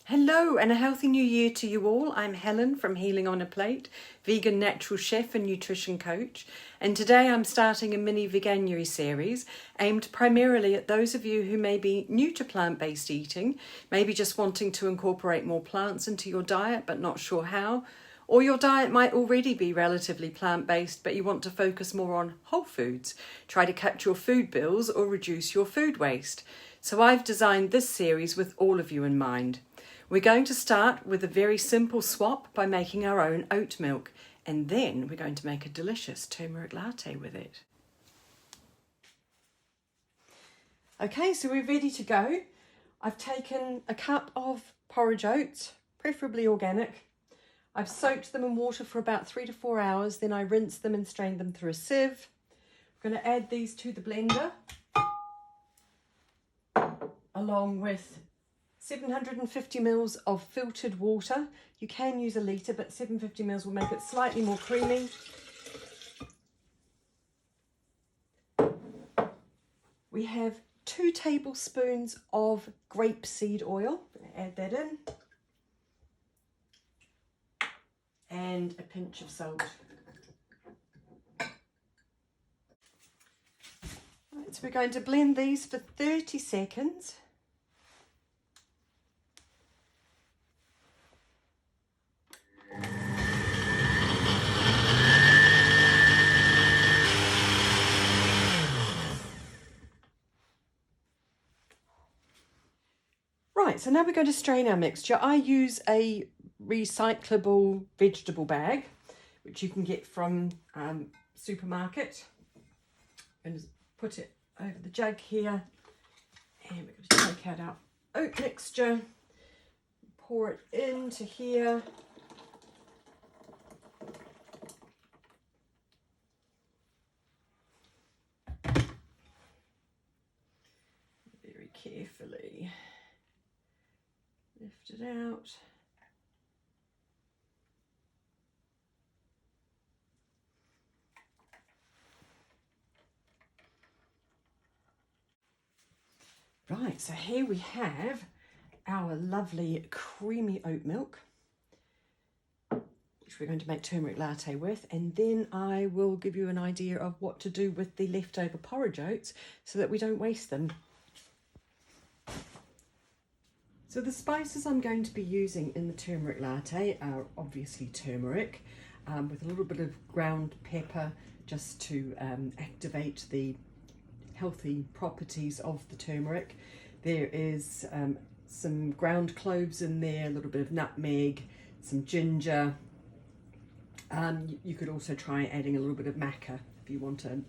Hello and a healthy new year to you all. I'm Helen from Healing on a Plate, vegan natural chef and nutrition coach. And today I'm starting a mini Veganuary series aimed primarily at those of you who may be new to plant-based eating, maybe just wanting to incorporate more plants into your diet but not sure how, or your diet might already be relatively plant-based but you want to focus more on whole foods, try to cut your food bills or reduce your food waste. So I've designed this series with all of you in mind. We're going to start with a very simple swap by making our own oat milk, and then we're going to make a delicious turmeric latte with it. Okay, so we're ready to go. I've taken a cup of porridge oats, preferably organic. I've soaked them in water for about 3 to 4 hours, then I rinse them and strain them through a sieve. I'm going to add these to the blender, along with 750 mils of filtered water. You can use a litre, but 750 mils will make it slightly more creamy. We have 2 tablespoons of grape seed oil. Add that in. And a pinch of salt. Right, so we're going to blend these for 30 seconds. Right, so now we're going to strain our mixture. I use a recyclable vegetable bag, which you can get from supermarket. I'm going to put it over the jug here, and we're going to take out our oat mixture, pour it into here. Very carefully lift it out. Right, so here we have our lovely creamy oat milk, which we're going to make turmeric latte with, and then I will give you an idea of what to do with the leftover porridge oats so that we don't waste them. So the spices I'm going to be using in the turmeric latte are obviously turmeric, with a little bit of ground pepper just to activate the healthy properties of the turmeric. There is some ground cloves in there, a little bit of nutmeg, some ginger. You could also try adding a little bit of Maca if you want a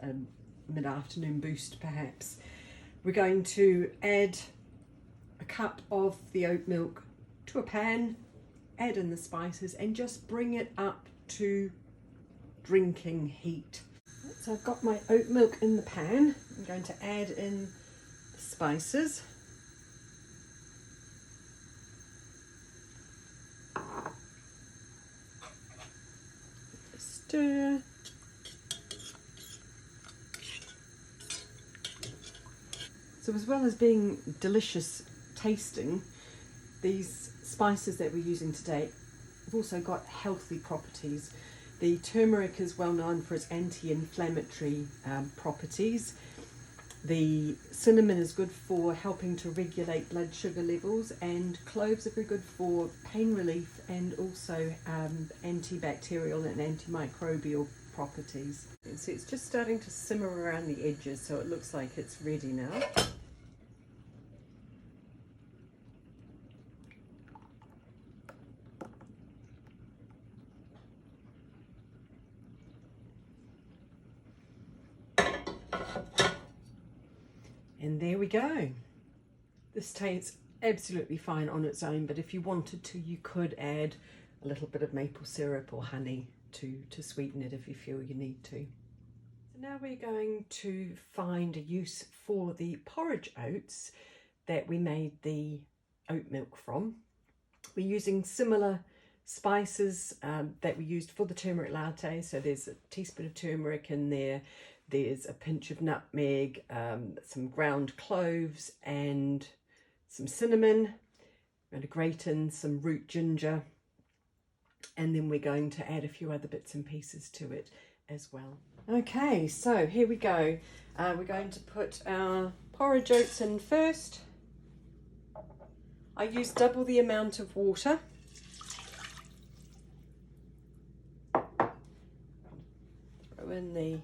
mid-afternoon boost perhaps. We're going to add a cup of the oat milk to a pan, add in the spices and just bring it up to drinking heat. So I've got my oat milk in the pan. I'm going to add in the spices. Stir. So as well as being delicious tasting, these spices that we're using today have also got healthy properties. The turmeric is well known for its anti-inflammatory properties. The cinnamon is good for helping to regulate blood sugar levels, and cloves are very good for pain relief and also antibacterial and antimicrobial properties. And so it's just starting to simmer around the edges, so it looks like it's ready now. And there we go. This tastes absolutely fine on its own, but if you wanted to, you could add a little bit of maple syrup or honey to sweeten it if you feel you need to. So now we're going to find a use for the porridge oats that we made the oat milk from. We're using similar spices that we used for the turmeric latte. So there's a teaspoon of turmeric in there. There's a pinch of nutmeg, some ground cloves and some cinnamon. going to grate in some root ginger, and then we're going to add a few other bits and pieces to it as well. Okay, so here we go. We're going to put our porridge oats in first. I use double the amount of water. Throw in the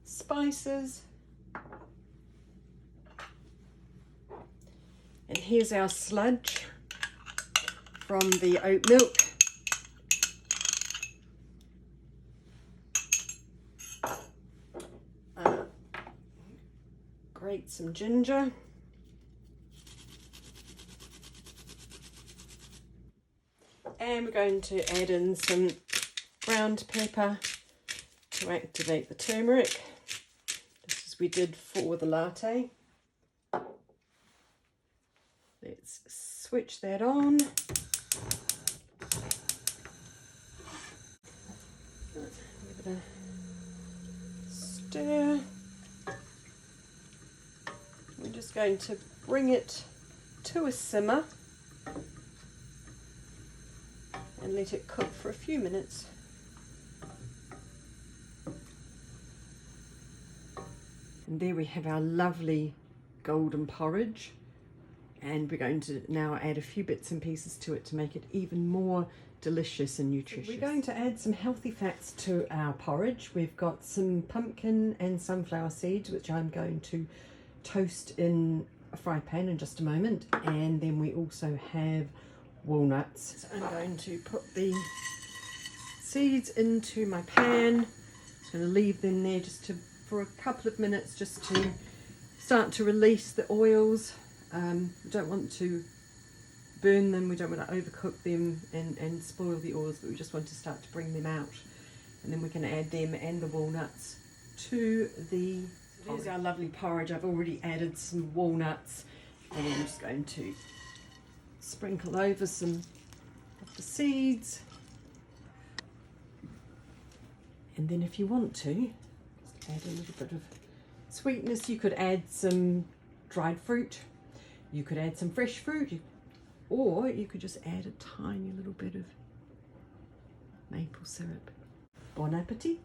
spices. And here's our sludge from the oat milk. Grate some ginger. And we're going to add in some ground pepper to activate the turmeric, just as we did for the latte. Let's switch that on. Give it a stir. We're just going to bring it to a simmer and let it cook for a few minutes. And there we have our lovely golden porridge. And we're going to now add a few bits and pieces to it to make it even more delicious and nutritious. We're going to add some healthy fats to our porridge. We've got some pumpkin and sunflower seeds, which I'm going to toast in a fry pan in just a moment. And then we also have walnuts. So I'm going to put the seeds into my pan. Just going to leave them there just for a couple of minutes, just to start to release the oils. We don't want to burn them, we don't want to overcook them and spoil the oils, but we just want to start to bring them out. And then we can add them and the walnuts to the porridge. Here's our lovely porridge. I've already added some walnuts, and I'm just going to sprinkle over some of the seeds. And then if you want to, just add a little bit of sweetness. You could add some dried fruit. You could add some fresh fruit, or you could just add a tiny little bit of maple syrup. Bon appetit!